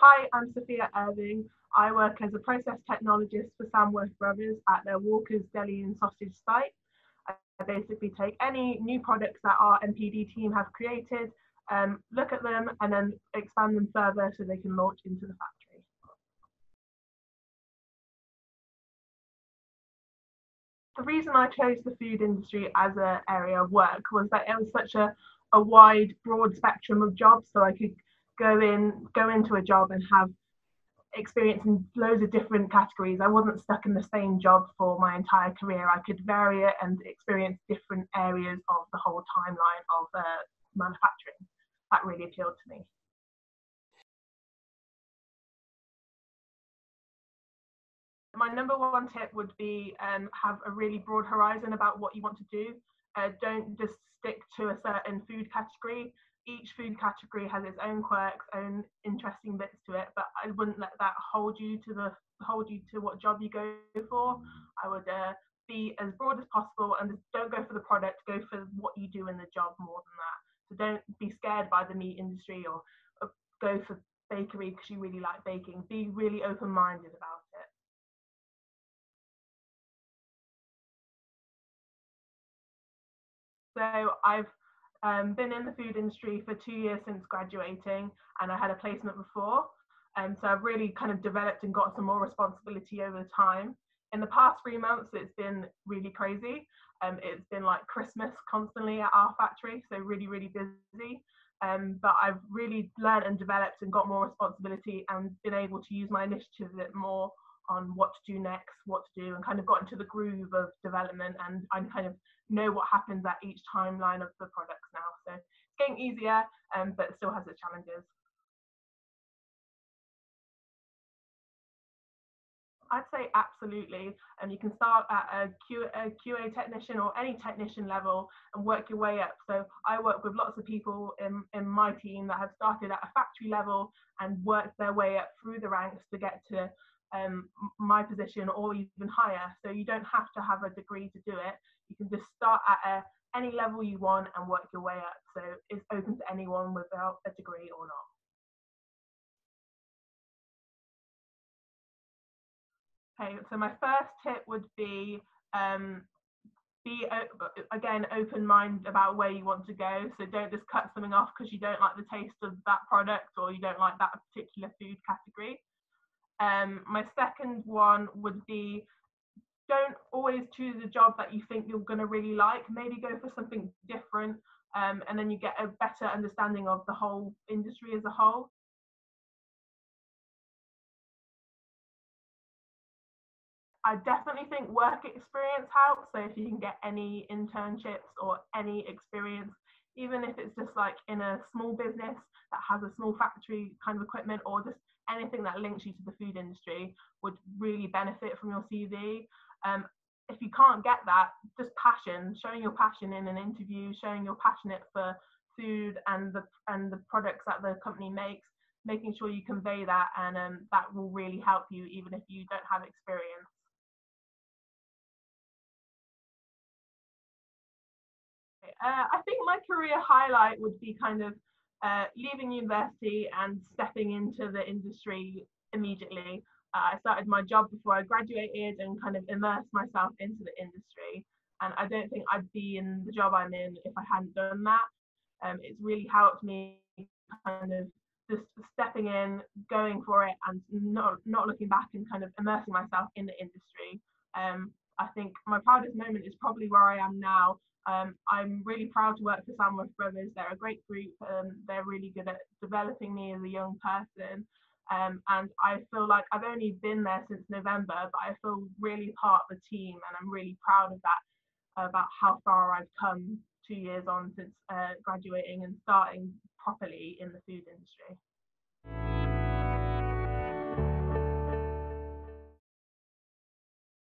Hi, I'm Sophia Irving. I work as a process technologist for Samworth Brothers at their Walker's Deli and Sausage site. I basically take any new products that our MPD team have created, look at them and then expand them further so they can launch into the factory. The reason I chose the food industry as an area of work was that it was such a wide, broad spectrum of jobs. So I could go into a job and have experience in loads of different categories. I wasn't stuck in the same job for my entire career. I could vary it and experience different areas of the whole timeline of manufacturing. That really appealed to me. My number one tip would be have a really broad horizon about what you want to do. Don't just stick to a certain food category. Each food category has its own quirks, own interesting bits to it, but I wouldn't let that hold you to what job you go for. I would be as broad as possible and don't go for the product, go for what you do in the job more than that. So don't be scared by the meat industry or go for bakery because you really like baking. Be really open-minded about it. So I've been in the food industry for 2 years since graduating, and I had a placement before. So I've really kind of developed and got some more responsibility over time. In the past 3 months, it's been really crazy. It's been like Christmas constantly at our factory, so really, really busy. But I've really learned and developed and got more responsibility and been able to use my initiative a bit more on what to do next, what to do, and kind of got into the groove of development, and I kind of know what happens at each timeline of the products now. So it's getting easier, but it still has its challenges. I'd say absolutely. And you can start at a QA technician or any technician level and work your way up. So I work with lots of people in my team that have started at a factory level and worked their way up through the ranks to get to my position or even higher. So you don't have to have a degree to do it. You can just start at any level you want and work your way up. So it's open to anyone without a degree or not. Okay, so my first tip would be again open minded about where you want to go. So don't just cut something off because you don't like the taste of that product or you don't like that particular food category. My second one would be don't always choose a job that you think you're going to really like. Maybe go for something different, and then you get a better understanding of the whole industry as a whole. I definitely think work experience helps. So if you can get any internships or any experience, even if it's just like in a small business that has a small factory kind of equipment or just anything that links you to the food industry would really benefit from your CV. If you can't get that, just passion, showing your passion in an interview, showing you're passionate for food and the products that the company makes, making sure you convey that, and that will really help you even if you don't have experience. I think my career highlight would be kind of leaving university and stepping into the industry immediately. I started my job before I graduated and kind of immersed myself into the industry. And I don't think I'd be in the job I'm in if I hadn't done that. It's really helped me kind of just stepping in, going for it, and not looking back and kind of immersing myself in the industry. I think my proudest moment is probably where I am now. I'm really proud to work for Samworth Brothers. They're a great group. They're really good at developing me as a young person. And I feel like I've only been there since November, but I feel really part of the team, and I'm really proud of that, about how far I've come 2 years on since graduating and starting properly in the food industry.